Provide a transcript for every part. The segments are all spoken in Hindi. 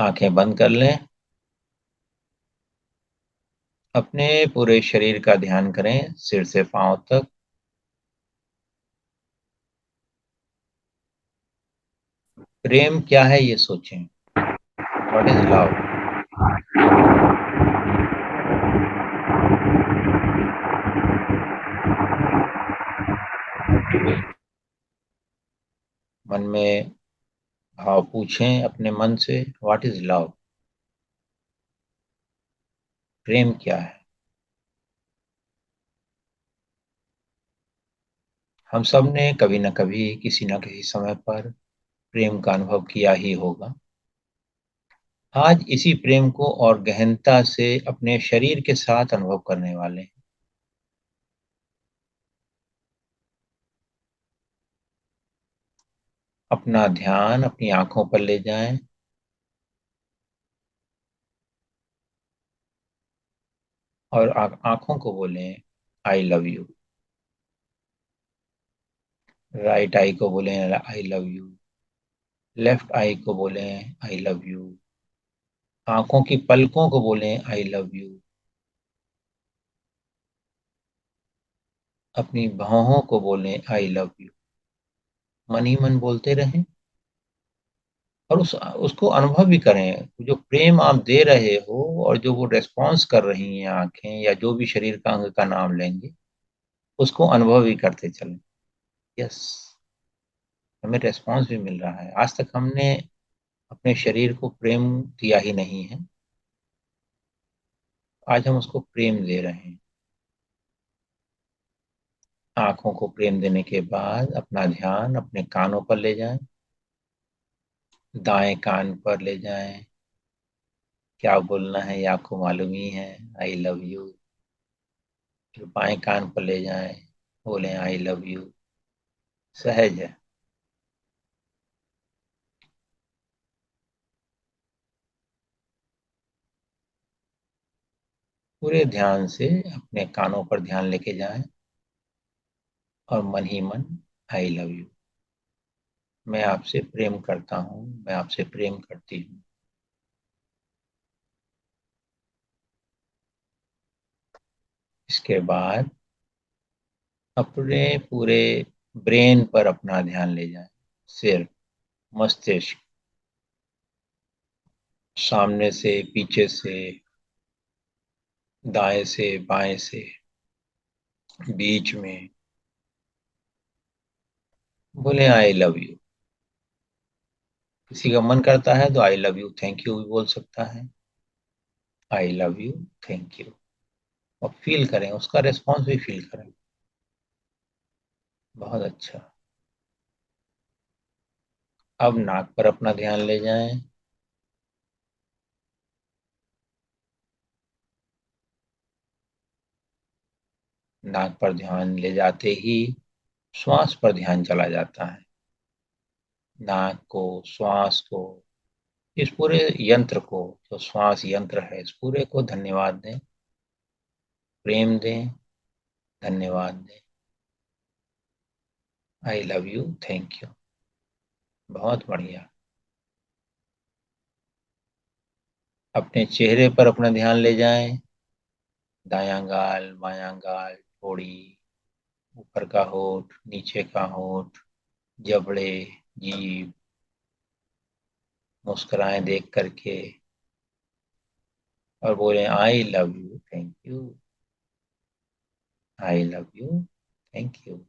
आंखें बंद कर लें। अपने पूरे शरीर का ध्यान करें, सिर से पांव तक। प्रेम क्या है ये सोचें। What is love? मन में भाव पूछें अपने मन से, व्हाट इज लव? प्रेम क्या है? हम सब ने कभी न कभी, किसी न किसी समय पर प्रेम का अनुभव किया ही होगा। आज इसी प्रेम को और गहनता से अपने शरीर के साथ अनुभव करने वाले हैं। अपना ध्यान अपनी आंखों पर ले जाएं और आंखों को बोलें, I love you. Right I को बोलें, आई लव यू। लेफ्ट आई को बोलें, आई लव यू। आंखों की पलकों को बोलें, आई लव यू। अपनी भौहों को बोलें, आई लव यू। मन ही मन बोलते रहें और उसको अनुभव भी करें। जो प्रेम आप दे रहे हो और जो वो रेस्पॉन्स कर रही हैं आंखें या जो भी शरीर का अंग का नाम लेंगे, उसको अनुभव भी करते चलें। यस, हमें रेस्पॉन्स भी मिल रहा है। आज तक हमने अपने शरीर को प्रेम दिया ही नहीं है, आज हम उसको प्रेम दे रहे हैं। आंखों को प्रेम देने के बाद अपना ध्यान अपने कानों पर ले जाएं। दाएं कान पर ले जाएं। क्या बोलना है ये आपको मालूम ही है, आई लव यू। फिर बाएं कान पर ले जाएं, बोलें आई लव यू। सहज है। पूरे ध्यान से अपने कानों पर ध्यान लेके जाएं और मन ही मन, आई लव यू। मैं आपसे प्रेम करता हूँ, मैं आपसे प्रेम करती हूँ। इसके बाद अपने पूरे ब्रेन पर अपना ध्यान ले जाएं। सिर, मस्तिष्क, सामने से पीछे से, दाएं से बाएं से, बीच में, बोले आई लव यू। किसी का मन करता है तो आई लव यू थैंक यू भी बोल सकता है। आई लव यू, थैंक यू। और फील करें, उसका रिस्पॉन्स भी फील करें। बहुत अच्छा। अब नाक पर अपना ध्यान ले जाएं। नाक पर ध्यान ले जाते ही श्वास पर ध्यान चला जाता है। नाक को, श्वास को, इस पूरे यंत्र को, जो श्वास यंत्र है, इस पूरे को धन्यवाद दें, प्रेम दें, धन्यवाद दें। आई लव यू, थैंक यू। बहुत बढ़िया। अपने चेहरे पर अपना ध्यान ले जाएं। दायां गाल, बायां गाल, थोड़ी, ऊपर का होठ, नीचे का होठ, जबड़े, जीभ, मुस्कुराएं देख करके और बोलें I love you, thank you. I love you, thank you.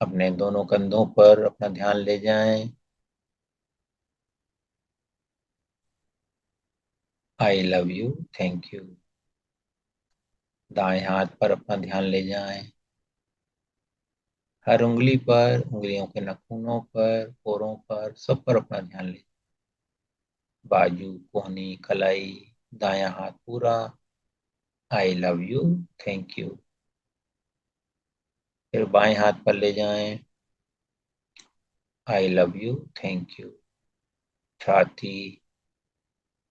अपने दोनों कंधों पर अपना ध्यान ले जाएं। I love you, thank you. दाएं हाथ पर अपना ध्यान ले जाएं। हर उंगली पर, उंगलियों के नाखूनों पर, पोरों पर, सब पर अपना ध्यान ले। बाजू, कोहनी, कलाई, दायां हाथ पूरा, I love you, thank you. फिर बाएं हाथ पर ले जाएं। I love you, thank you. छाती,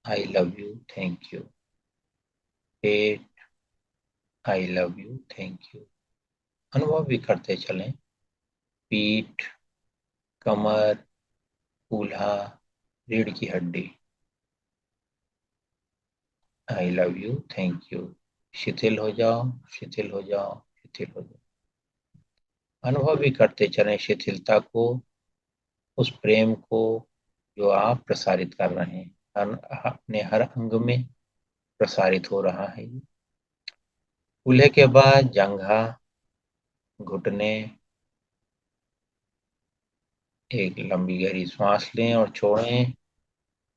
I love you, thank you. पेट, I love you, thank you. अनुभव भी करते चलें। पीठ, कमर, कूल्हा, रीढ़ की हड्डी। आई लव यू, थैंक यू। शिथिल हो जाओ, शिथिल हो जाओ, शिथिल हो जाओ। अनुभव भी करते चलें शिथिलता को, उस प्रेम को जो आप प्रसारित कर रहे हैं। अपने हर अंग में प्रसारित हो रहा है। कूल्हे के बाद जंघा, घुटने। एक लंबी गहरी सांस लें और छोड़ें।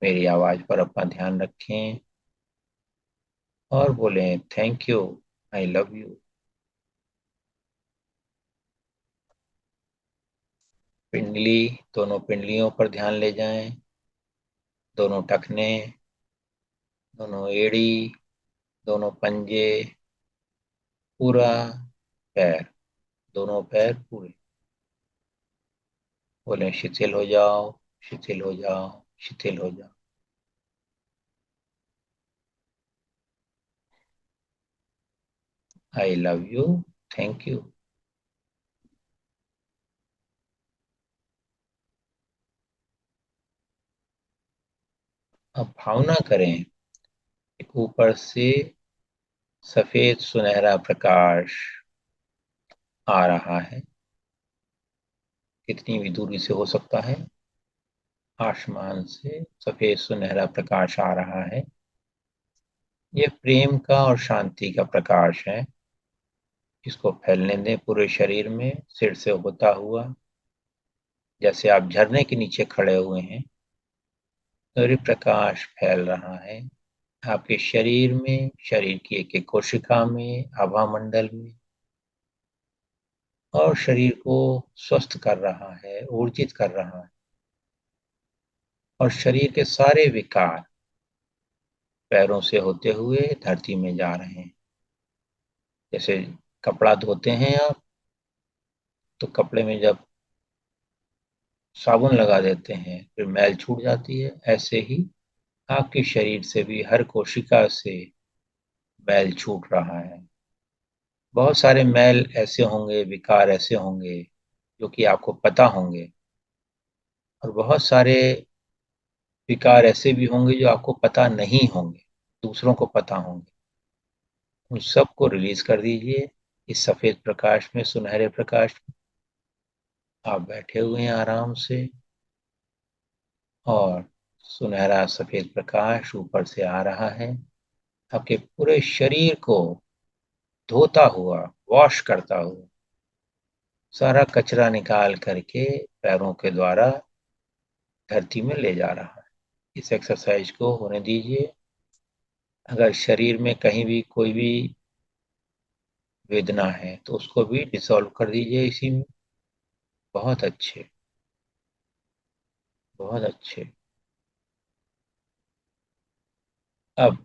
मेरी आवाज पर अपना ध्यान रखें और बोलें thank you, I love you. पिंडली, दोनों पिंडलियों पर ध्यान ले जाएं। दोनों टखने, दोनों एड़ी, दोनों पंजे, पूरा पैर, दोनों पैर पूरे। बोलें शिथिल हो जाओ, शिथिल हो जाओ, शिथिल हो जाओ। आई लव यू, थैंक यू। अब भावना करें कि ऊपर से सफेद सुनहरा प्रकाश आ रहा है। कितनी भी दूरी से हो सकता है। आसमान से सफेद सुनहरा प्रकाश आ रहा है। ये प्रेम का और शांति का प्रकाश है। इसको फैलने दें पूरे शरीर में, सिर से होता हुआ। जैसे आप झरने के नीचे खड़े हुए हैं, सूर्य प्रकाश फैल रहा है आपके शरीर में, शरीर की एक एक कोशिका में, आभा मंडल में, और शरीर को स्वस्थ कर रहा है, ऊर्जित कर रहा है। और शरीर के सारे विकार पैरों से होते हुए धरती में जा रहे हैं। जैसे कपड़ा धोते हैं आप, तो कपड़े में जब साबुन लगा देते हैं फिर मैल छूट जाती है, ऐसे ही आपके शरीर से भी हर कोशिका से मैल छूट रहा है। बहुत सारे मैल ऐसे होंगे, विकार ऐसे होंगे जो कि आपको पता होंगे, और बहुत सारे विकार ऐसे भी होंगे जो आपको पता नहीं होंगे, दूसरों को पता होंगे। उन सबको रिलीज कर दीजिए इस सफेद प्रकाश में, सुनहरे प्रकाश में। आप बैठे हुए हैं आराम से, और सुनहरा सफेद प्रकाश ऊपर से आ रहा है, आपके पूरे शरीर को धोता हुआ, वॉश करता हुआ, सारा कचरा निकाल करके पैरों के द्वारा धरती में ले जा रहा है। इस एक्सरसाइज को होने दीजिए। अगर शरीर में कहीं भी कोई भी वेदना है तो उसको भी डिसॉल्व कर दीजिए इसी में। बहुत अच्छे, बहुत अच्छे। अब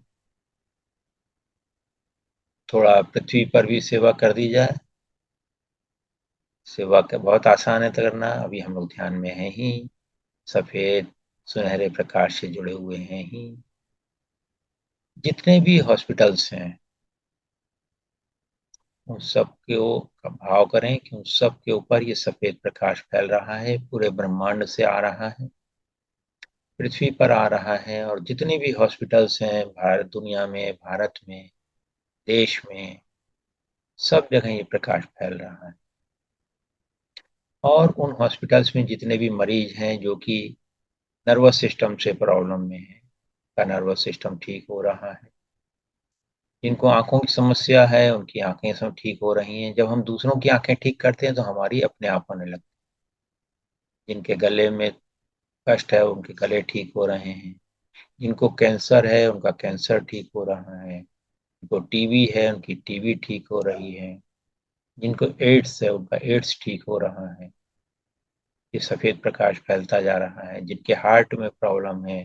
थोड़ा पृथ्वी पर भी सेवा कर दी जाए। सेवा का बहुत आसान है करना। अभी हम लोग ध्यान में हैं ही, सफेद सुनहरे प्रकाश से जुड़े हुए हैं ही। जितने भी हॉस्पिटल्स हैं उन सब का भाव करें कि उन सब के ऊपर ये सफेद प्रकाश फैल रहा है, पूरे ब्रह्मांड से आ रहा है, पृथ्वी पर आ रहा है। और जितने भी हॉस्पिटल्स हैं भारत, दुनिया में, भारत में, देश में, सब जगह ये प्रकाश फैल रहा है। और उन हॉस्पिटल्स में जितने भी मरीज हैं जो कि नर्वस सिस्टम से प्रॉब्लम में है, का नर्वस सिस्टम ठीक हो रहा है। जिनको आंखों की समस्या है उनकी आंखें सब ठीक हो रही हैं। जब हम दूसरों की आंखें ठीक करते हैं तो हमारी अपने आप होने लगती है। जिनके गले में कष्ट है उनके गले ठीक हो रहे हैं। जिनको कैंसर है उनका कैंसर ठीक हो रहा है। जिनको टीबी है उनकी टीबी ठीक हो रही है। जिनको एड्स है उनका एड्स ठीक हो रहा है। ये सफेद प्रकाश फैलता जा रहा है। जिनके हार्ट में प्रॉब्लम है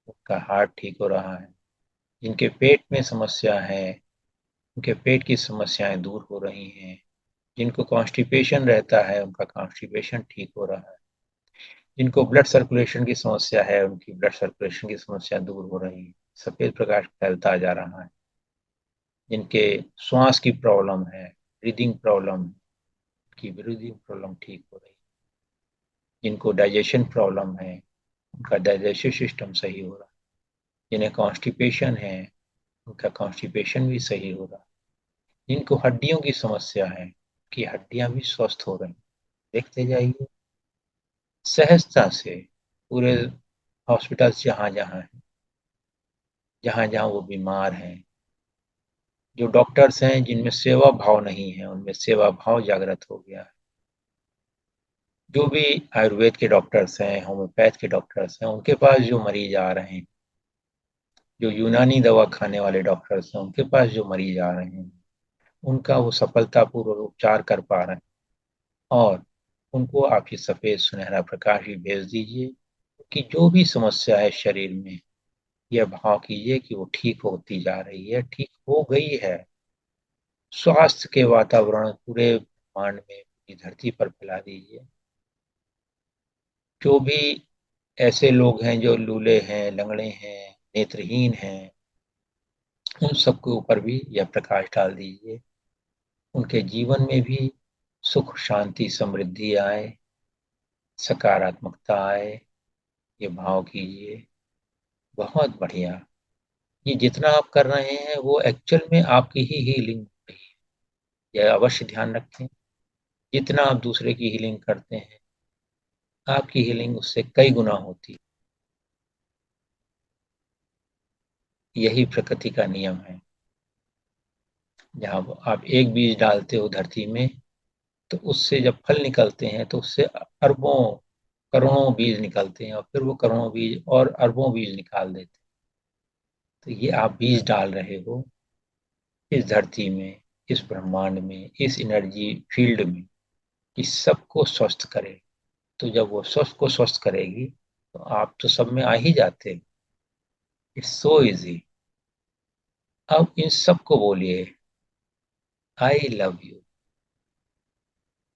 उनका हार्ट ठीक हो रहा है। जिनके पेट में समस्या है उनके पेट की समस्याएं दूर हो रही हैं। जिनको कॉन्स्टिपेशन रहता है उनका कॉन्स्टिपेशन ठीक हो रहा है। जिनको ब्लड सर्कुलेशन की समस्या है उनकी ब्लड सर्कुलेशन की समस्या दूर हो रही है। सफेद प्रकाश फैलता जा रहा है। जिनके श्वास की प्रॉब्लम है, ब्रीदिंग प्रॉब्लम, की ब्रीदिंग प्रॉब्लम ठीक हो रही, जिनको डाइजेशन प्रॉब्लम है उनका डाइजेस्टिव सिस्टम सही हो रहा, जिन्हें कॉन्स्टिपेशन है उनका कॉन्स्टिपेशन भी सही हो रहा, जिनको हड्डियों की समस्या है कि हड्डियां भी स्वस्थ हो रही। देखते जाइए सहजता से पूरे हॉस्पिटल जहां जहां वो बीमार हैं, जो डॉक्टर्स हैं जिनमें सेवा भाव नहीं है उनमें सेवा भाव जागृत हो गया है। जो भी आयुर्वेद के डॉक्टर्स हैं, होम्योपैथ के डॉक्टर्स हैं, उनके पास जो मरीज आ रहे हैं, जो यूनानी दवा खाने वाले डॉक्टर्स हैं उनके पास जो मरीज आ रहे हैं, उनका वो सफलतापूर्वक उपचार कर पा रहे हैं। और उनको आप ये सफेद सुनहरा प्रकाश भी भेज दीजिए कि जो भी समस्या है शरीर में, यह भाव कीजिए कि वो ठीक होती जा रही है, ठीक हो गई है। स्वास्थ्य के वातावरण पूरे ब्रह्मांड में, पूरी धरती पर फैला दीजिए। जो भी ऐसे लोग हैं जो लूले हैं, लंगड़े हैं, नेत्रहीन हैं, उन सबके ऊपर भी यह प्रकाश डाल दीजिए। उनके जीवन में भी सुख शांति समृद्धि आए, सकारात्मकता आए, ये भाव कीजिए। बहुत बढ़िया। ये जितना आप कर रहे हैं वो एक्चुअल में आपकी ही हीलिंग हो रही है, यह अवश्य ध्यान रखें। जितना आप दूसरे की हीलिंग करते हैं, आपकी हीलिंग उससे कई गुना होती है। यही प्रकृति का नियम है। जहाँ आप एक बीज डालते हो धरती में, तो उससे जब फल निकलते हैं तो उससे अरबों करोड़ों बीज निकलते हैं, और फिर वो करोड़ों बीज और अरबों बीज निकाल देते हैं। तो ये आप बीज डाल रहे हो इस धरती में, इस ब्रह्मांड में, इस एनर्जी फील्ड में, कि सबको स्वस्थ करे। तो जब वो स्वस्थ को स्वस्थ करेगी तो आप तो सब में आ ही जाते। It's so easy. अब इन सबको बोलिए आई लव यू।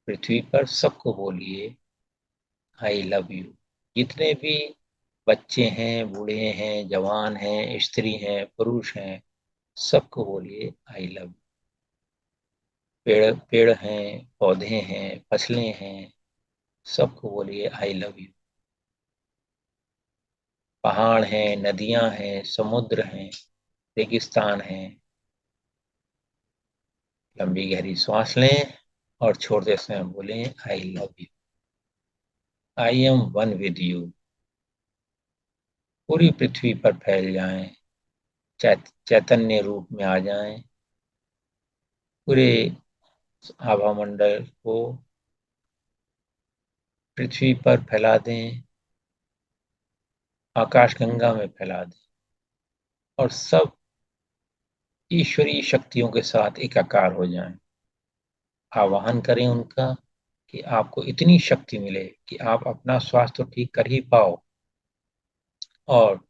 पृथ्वी पर सबको बोलिए आई लव यू। जितने भी बच्चे हैं, बूढ़े हैं, जवान हैं, स्त्री हैं, पुरुष हैं, सबको बोलिए आई लव। पेड़ पेड़ हैं, पौधे हैं, फसलें हैं, सबको बोलिए आई लव यू। पहाड़ हैं, नदियां हैं, समुद्र हैं, रेगिस्तान हैं। लंबी गहरी सांस लें और छोड़ते समय बोलें I love you. I am one with you. पूरी पृथ्वी पर फैल जाएं, चैतन्य रूप में आ जाएं। पूरे आभा मंडल को पृथ्वी पर फैला दें, आकाश गंगा में फैला दें, और सब ईश्वरीय शक्तियों के साथ एकाकार हो जाएं। आवाहन करें उनका कि आपको इतनी शक्ति मिले कि आप अपना स्वास्थ्य तो ठीक कर ही पाओ, और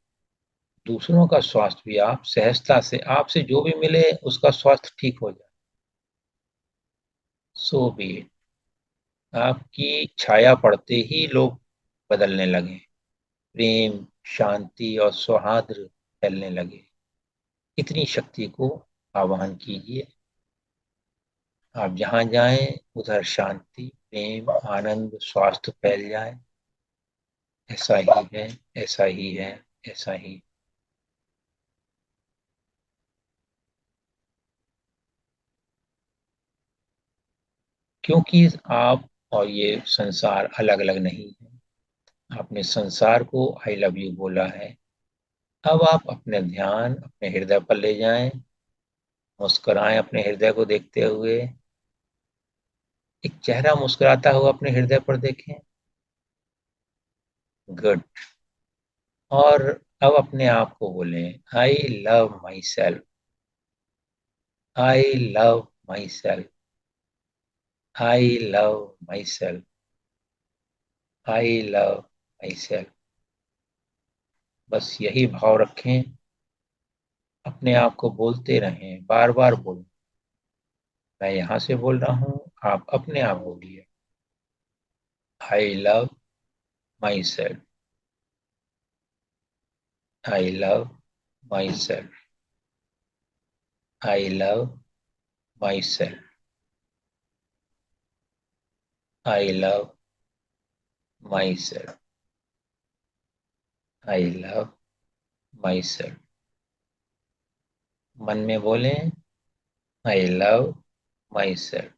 दूसरों का स्वास्थ्य भी आप सहजता से, आपसे जो भी मिले उसका स्वास्थ्य ठीक हो जाए। सो भी आपकी छाया पड़ते ही लोग बदलने लगे, प्रेम, शांति और सौहार्द फैलने लगे। इतनी शक्ति को आवाहन कीजिए। आप जहां जाएं उधर शांति, प्रेम, आनंद, स्वास्थ्य फैल जाए। ऐसा ही है, ऐसा ही है, ऐसा ही। क्योंकि आप और ये संसार अलग अलग नहीं है। आपने संसार को आई लव यू बोला है। अब आप अपने ध्यान अपने हृदय पर ले जाएं, मुस्कुराएं अपने हृदय को देखते हुए। एक चेहरा मुस्कुराता हुआ अपने हृदय पर देखें। गुड। और अब अपने आप को बोलें I love myself. I love myself. I love myself. I love my self. बस यही भाव रखें, अपने आप को बोलते रहें, बार बार बोलें। मैं यहां से बोल रहा हूं, आप अपने आप बोलिए आई love myself. I love myself. I love myself. I love myself. I love my self. मन में बोलें, I love myself.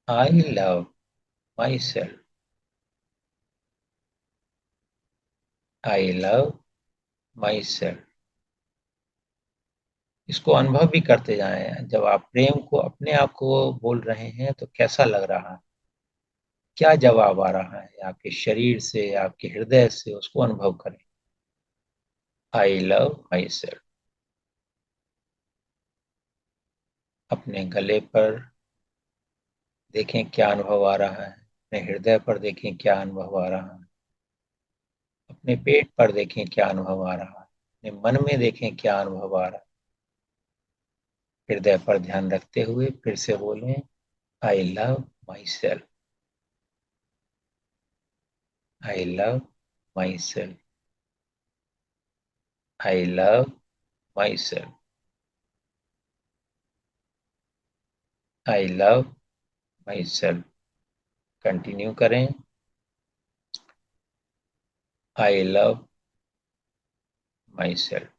I love myself. I love my self. इसको अनुभव भी करते जाएं। जब आप प्रेम को अपने आप को बोल रहे हैं तो कैसा लग रहा है, क्या जवाब आ रहा है आपके शरीर से, आपके हृदय से, उसको अनुभव करें। I love my self. अपने गले पर देखें क्या अनुभव आ रहा है, अपने हृदय पर देखें क्या अनुभव आ रहा है, अपने पेट पर देखें क्या अनुभव आ रहा है, अपने मन में देखें क्या अनुभव आ रहा है। हृदय पर ध्यान रखते हुए फिर से बोलें, I love myself. I love myself. I love myself. I love myself. Continue करें। I love myself.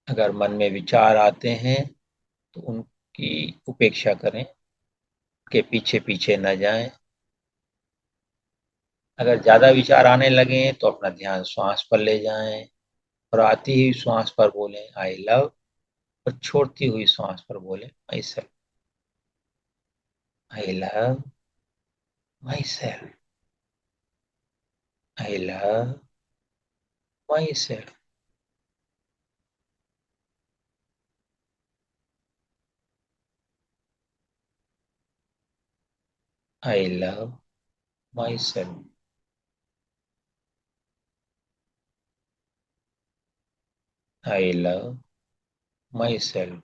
अगर मन में विचार आते हैं तो उनकी उपेक्षा करें, के पीछे पीछे न जाएं। अगर ज्यादा विचार आने लगे तो अपना ध्यान श्वास पर ले जाएं और आती हुई श्वास पर बोलें आई लव, और छोड़ती हुई श्वास पर बोलें my self. I love myself. I love myself. I love myself. I love my self.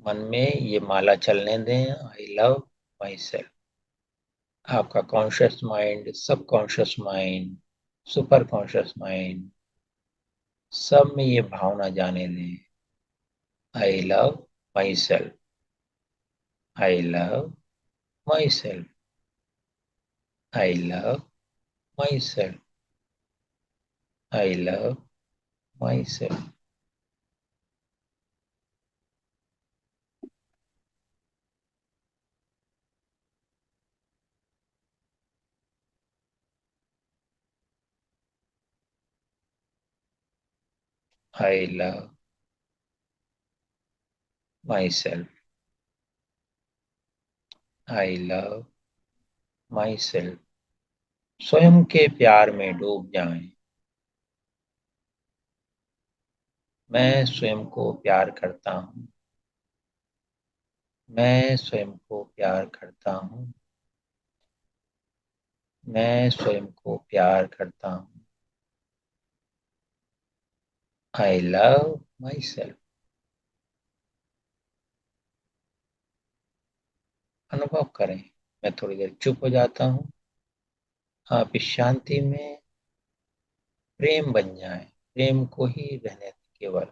मन में ये माला चलने दें, आई लव माई सेल्फ। आपका कॉन्शियस माइंड, सब conscious mind, super conscious mind, सब में ये भावना जाने दें, आई love myself. I love myself. I love myself. I love myself. I love myself. I love my self. स्वयं के प्यार में डूब जाएं। मैं स्वयं को प्यार करता हूँ। मैं स्वयं को प्यार करता हूँ। मैं स्वयं को प्यार करता हूँ। आई लव माई सेल्फ। अनुभव करें। मैं थोड़ी देर चुप हो जाता हूँ। आप इस शांति में प्रेम बन जाएं, प्रेम को ही रहने दें केवल।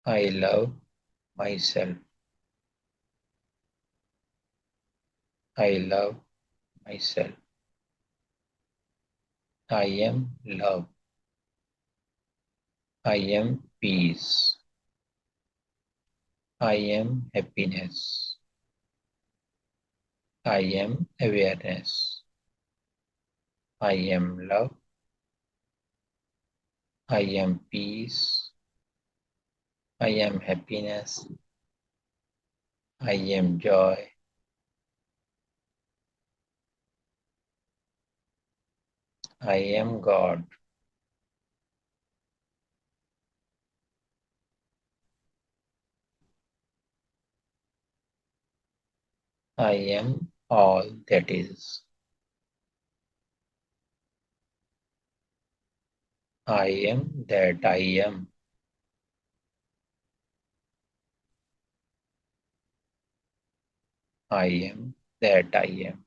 I love myself. I love myself. I am love. I am peace. I am happiness. I am awareness. I am love. I am peace. I am happiness. I am joy. I am God. I am all that is. I am that I am. I am that I am.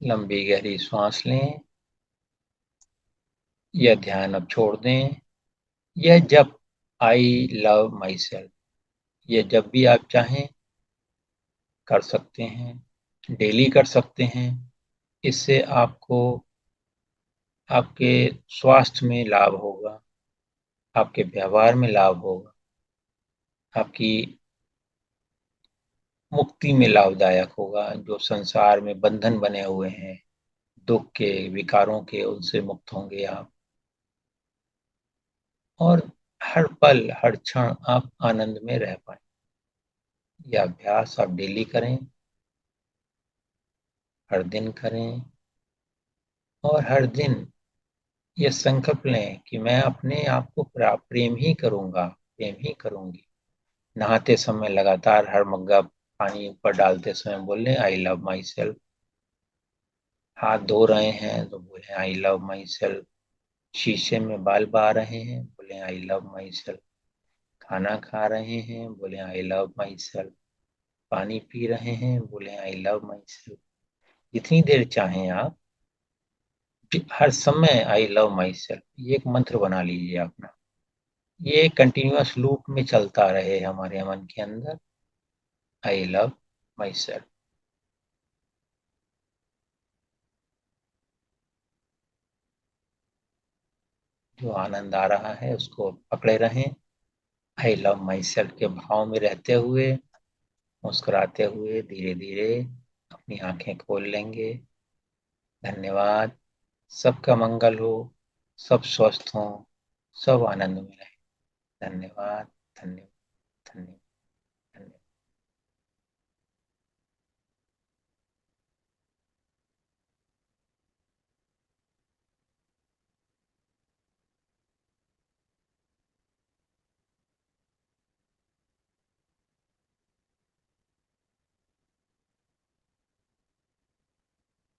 लंबी गहरी सांस लें। यह ध्यान अब छोड़ दें। यह जब आई लव माई सेल्फ, यह जब भी आप चाहें कर सकते हैं, डेली कर सकते हैं। इससे आपको आपके स्वास्थ्य में लाभ होगा, आपके व्यवहार में लाभ होगा, आपकी मुक्ति में लाभदायक होगा। जो संसार में बंधन बने हुए हैं दुख के, विकारों के, उनसे मुक्त होंगे आप। और हर पल हर क्षण आप आनंद में रह पाए। यह अभ्यास आप डेली करें, हर दिन करें। और हर दिन यह संकल्प लें कि मैं अपने आप को प्रेम ही करूंगा, प्रेम ही करूंगी। नहाते समय लगातार हर मग्गा पानी ऊपर डालते समय बोलें आई लव माई सेल्फ। हाथ धो रहे हैं तो बोलें आई लव माई सेल्फ। शीशे में बाल बहा रहे हैं बोलें आई लव माई सेल्फ। खाना खा रहे हैं बोलें आई लव माई सेल्फ। पानी पी रहे हैं बोलें आई लव माई सेल्फ। जितनी देर चाहें आप हर समय आई लव माई सेल्फ ये एक मंत्र बना लीजिए अपना। ये कंटिन्यूअस लूप में चलता रहे हमारे मन के अंदर। आई लव माई सेल्फ। जो आनंद आ रहा है उसको पकड़े रहें। आई लव माई सेल्फ के भाव में रहते हुए, मुस्कुराते हुए धीरे धीरे अपनी आंखें खोल लेंगे। धन्यवाद। सबका मंगल हो। सब स्वस्थ हों। सब आनंद में रहें। धन्यवाद। धन्यवाद। धन्यवाद। धन्यवाद।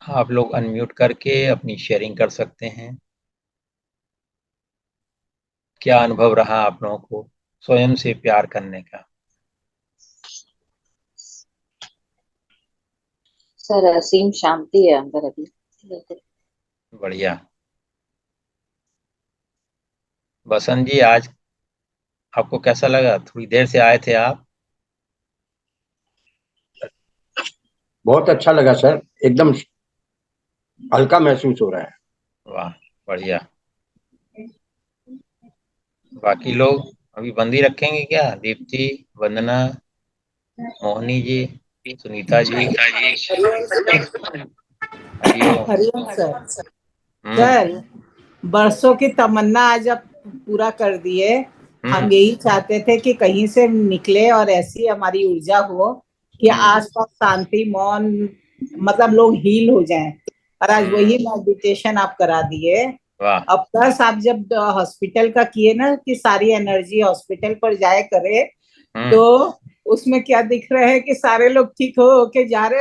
आप लोग अनम्यूट करके अपनी शेयरिंग कर सकते हैं। क्या अनुभव रहा आप लोगों को स्वयं से प्यार करने का? सर असीम शांति है अंदर अभी। बढ़िया। बसंत जी, आज आपको कैसा लगा? थोड़ी देर से आए थे आप। बहुत अच्छा लगा सर, एकदम हल्का महसूस हो रहा है। वाह, बढ़िया। बाकी लोग अभी बंदी रखेंगे क्या? दीप्ति, वंदना, मोहनी जी। सुनीता जी। हरिओम। हरिओम सर। हम्म। सर, बरसों की तमन्ना आज आप पूरा कर दिए। हम यही चाहते थे कि कहीं से निकले और ऐसी हमारी ऊर्जा हो कि आसपास शांति, मौन, मतलब लोग हील हो जाएं। और आज वही मेडिटेशन आप करा दिए। वाह। अब प्लस आप जब हॉस्पिटल का किए ना कि सारी एनर्जी हॉस्पिटल पर जाए करे, तो उसमें क्या दिख रहा है कि सारे लोग ठीक हो के जा रहे